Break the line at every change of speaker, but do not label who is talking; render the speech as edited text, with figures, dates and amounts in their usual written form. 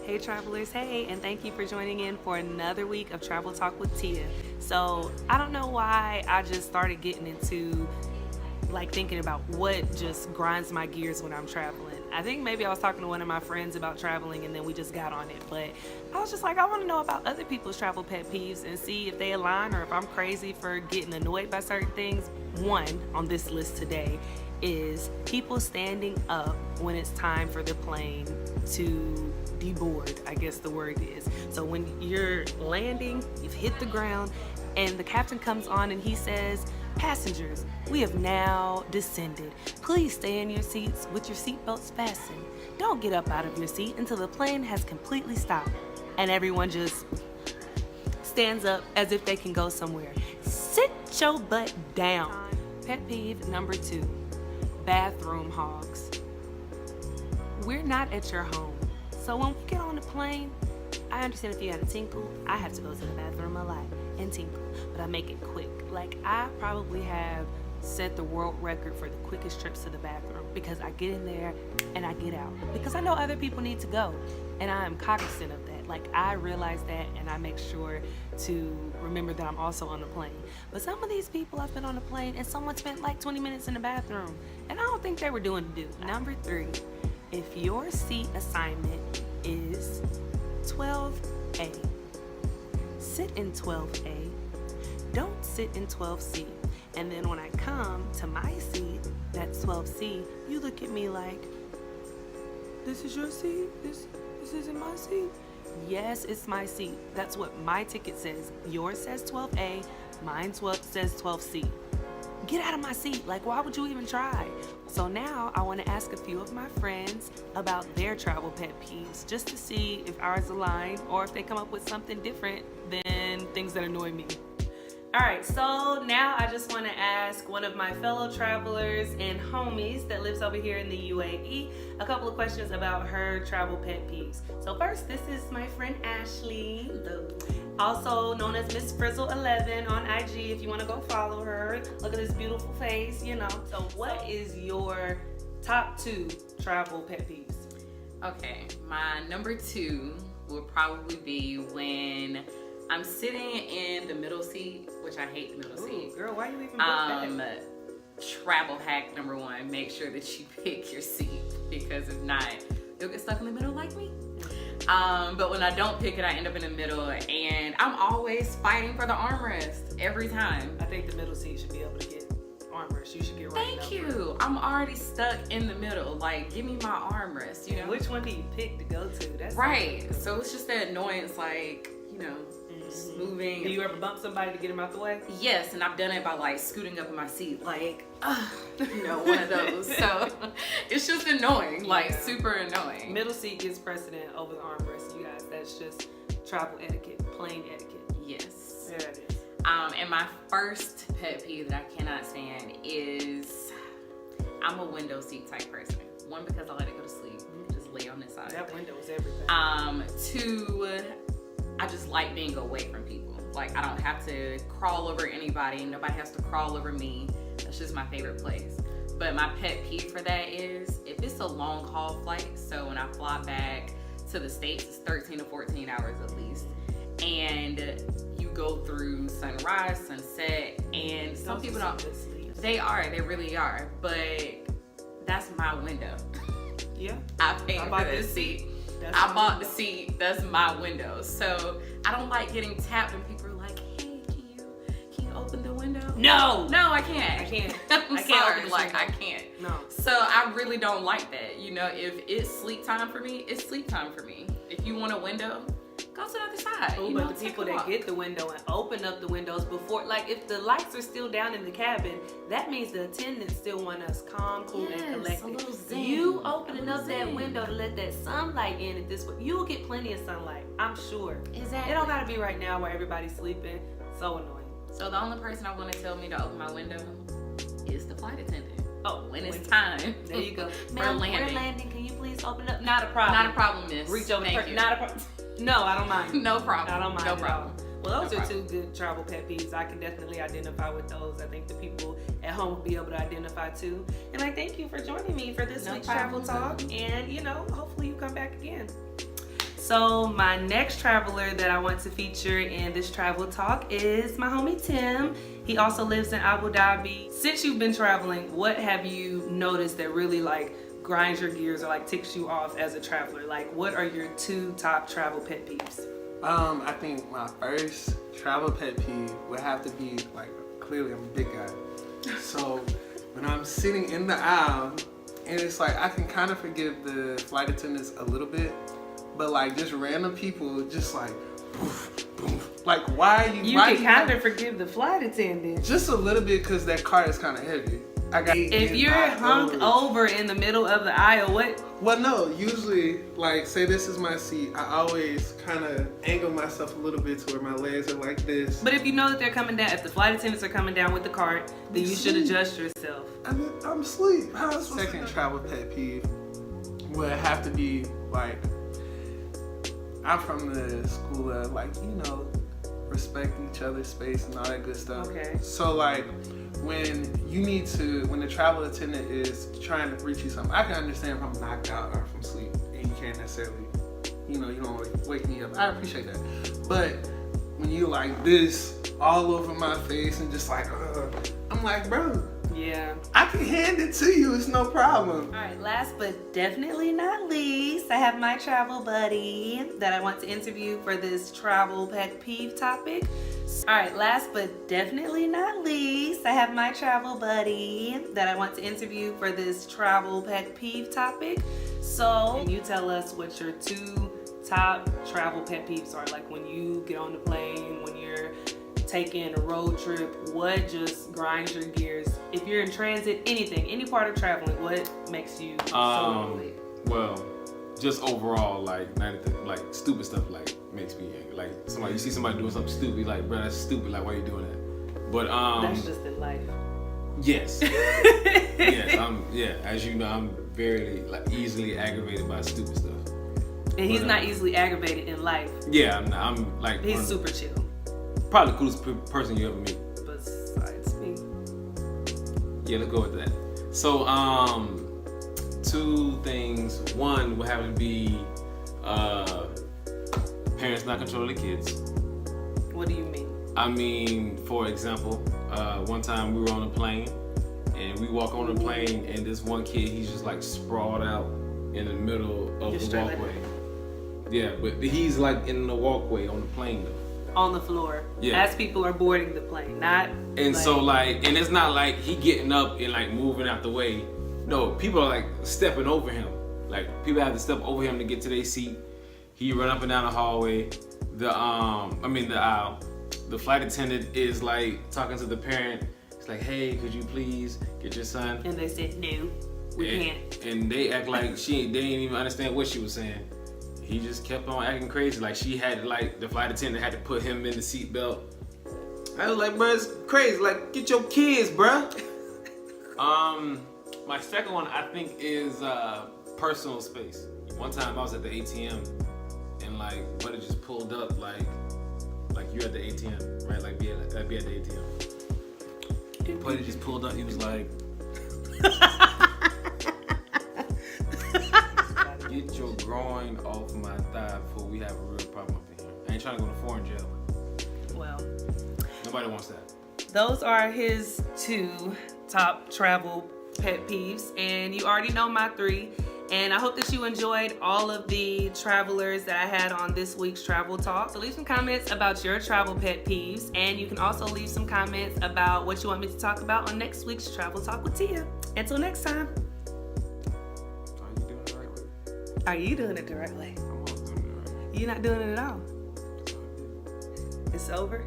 Hey travelers, hey, and thank you for joining in for another week of Travel Talk with Tia. So I don't know why I just started getting into thinking about what just grinds my gears when I'm traveling. I think maybe I was talking to one of my friends about traveling and then we just got on it, but I was just like, I want to know about other people's travel pet peeves and see if they align or if I'm crazy for getting annoyed by certain things. One on this list today is people standing up when it's time for the plane to deboard, I guess the word is. So when you're landing, you've hit the ground and the captain comes on and he says, "Passengers, we have now descended. Please stay in your seats with your seatbelts fastened. Don't get up out of your seat until the plane has completely stopped." And everyone just stands up as if they can go somewhere. Sit your butt down. Pet peeve number 2, bathroom hogs. We're not at your home. So when we get on the plane, I understand if you had a tinkle, I have to go to the bathroom a lot and tinkle, but I make it quick. I probably have set the world record for the quickest trips to the bathroom because I get in there and I get out because I know other people need to go and I am cognizant of that. I realize that and I make sure to remember that I'm also on the plane. But some of these people I've been on the plane and someone spent 20 minutes in the bathroom and I don't think they were doing the do. Number 3, if your seat assignment is 12A, sit in 12A. Don't sit in 12C. And then when I come to my seat, that's 12C, you look at me like, "This is your seat? This isn't my seat?" Yes, it's my seat. That's what my ticket says. Yours says 12A, mine says 12C. Get out of my seat. Why would you even try? So now I want to ask a few of my friends about their travel pet peeves just to see if ours align or if they come up with something different than things that annoy me. All right, so now I just want to ask one of my fellow travelers and homies that lives over here in the UAE a couple of questions about her travel pet peeves. So first, this is my friend Ashley, also known as Miss Frizzle11 on IG if you want to go follow her. Look at this beautiful face, So what is your top 2 travel pet peeves?
Okay, my number 2 would probably be when I'm sitting in the middle seat, which I hate the middle seat.
Girl, why you even book that?
Travel hack number 1, make sure that you pick your seat because if not, you'll get stuck in the middle like me. But when I don't pick it, I end up in the middle and I'm always fighting for the armrest every time.
I think the middle seat should be able to get armrest. You should get right.
Thank you. I'm already stuck in the middle. Give me my armrest,
Which one do you pick to go to? That's
right. So it's just that annoyance, moving.
Do you ever bump somebody to get them out the way?
Yes, and I've done it by scooting up in my seat, one of those. So it's just annoying, super annoying.
Middle seat gets precedent over the armrest, you guys. That's just travel etiquette, plane etiquette.
Yes.
There it is.
And my first pet peeve that I cannot stand is I'm a window seat type person. 1, because I like to go to sleep, just lay on this side.
That window is everything.
2, I just like being away from people. I don't have to crawl over anybody. Nobody has to crawl over me. That's just my favorite place. But my pet peeve for that is if it's a long haul flight, so when I fly back to the States, it's 13 to 14 hours at least. And you go through sunrise, sunset, and some people don't. They really are. But that's my window. Yeah. I paid for this seat. I bought the seat. That's my window. So I don't like getting tapped and people are like, "Hey, can you open the window?" No, I can't.
I can't.
I'm sorry. I can't.
No.
So I really don't like that. If it's sleep time for me, it's sleep time for me. If you want a window, go to the other side.
Ooh, but the people that get the window and open up the windows before, if the lights are still down in the cabin, that means the attendants still want us calm, cool, and collected. You opening up that window to let that sunlight in at this point, you'll get plenty of sunlight, I'm sure.
Exactly.
It don't gotta be right now where everybody's sleeping. So annoying.
So the only person I want to tell me to open my window is the flight attendant.
Oh,
when it's time.
There you go.
Ma'am,
we're landing. Can you please open up? Not a problem.
Not a problem, miss.
Reach over.
Thank you.
Not a problem. No, I don't mind.
No problem.
I don't mind.
No problem.
Well, those are 2 good travel pet peeves. I can definitely identify with those. I think the people at home will be able to identify too. And I thank you for joining me for this week's Travel Talk. And, hopefully you come back again. So my next traveler that I want to feature in this travel talk is my homie Tim. He also lives in Abu Dhabi. Since you've been traveling, what have you noticed that really like grinds your gears or like ticks you off as a traveler? Like, what are your 2 top travel pet peeves?
I think my first travel pet peeve would have to be like, clearly I'm a big guy. So when I'm sitting in the aisle, and it's like I can kind of forgive the flight attendants a little bit, but like just random people, just like, poof, poof. Like why are you?
You can kind of forgive the flight attendant.
Just a little bit because that cart is kind of heavy.
If you're hung over in the middle of the aisle, what?
Well, no. Usually, like, say this is my seat. I always kind of angle myself a little bit to where my legs are like this.
But if you know that they're coming down, if the flight attendants are coming down with the cart, then you should adjust yourself.
I'm asleep. Second travel pet peeve would have to be like, I'm from the school of like, respecting each other's space and all that good stuff.
Okay.
So like, when the travel attendant is trying to reach you something, I can understand if I'm knocked out or from sleep and you can't necessarily, you don't wake me up. I appreciate that. But when you like this all over my face and just like, I'm like, bro,
yeah,
I can hand it to you. It's no problem.
All right, last but definitely not least, I have my travel buddy that I want to interview for this travel pet peeve topic. All right, last but definitely not least, I have my travel buddy that I want to interview for this travel pet peeve topic. So, can you tell us what your 2 top travel pet peeves are? Like when you get on the plane, when you're taking a road trip, what just grinds your gears? If you're in transit, anything, any part of traveling, what makes you so annoyed?
Well, just overall, like stupid stuff like makes me angry. Like you see somebody doing something stupid, like, bro, that's stupid. Like, why are you doing that? But
that's just in life.
Yes. Yes. As you know, I'm very easily aggravated by stupid stuff.
And he's not easily aggravated in life.
Yeah, I'm like
he's super chill.
Probably the coolest person you ever meet.
Besides me.
Yeah, let's go with that. So, 2 things. One would have to be parents not controlling the kids.
What do you mean?
I mean, for example, one time we were on a plane and we walk on the plane and this one kid, he's just like sprawled out in the middle of the walkway. Yeah, but he's like in the walkway on the plane though.
On the floor, as people are boarding the plane, not.
And so and it's not like he getting up and like moving out the way. No, people are like stepping over him. Like people have to step over him to get to their seat. He run up and down the hallway, the aisle. The flight attendant is like talking to the parent. It's like, hey, could you please get your son?
And they said, no, we can't.
And they act like they didn't even understand what she was saying. He just kept on acting crazy. Like she had the flight attendant had to put him in the seatbelt. I was like, bro, it's crazy. Like, get your kids, bro. My second one I think is personal space. One time I was at the ATM and like buddy just pulled up like you're at the ATM, right? Like be at the ATM. Buddy just pulled up. He was like. Get your groin off my thigh before we have a real problem up in here. I ain't trying to go to foreign jail.
Well,
nobody wants that.
Those are his 2 top travel pet peeves, and you already know my 3. And I hope that you enjoyed all of the travelers that I had on this week's Travel Talk. So leave some comments about your travel pet peeves, and you can also leave some comments about what you want me to talk about on next week's Travel Talk with Tia. Until next time. Are you doing it the right way?
I'm always doing it the right way.
You're not doing it at all. It's over.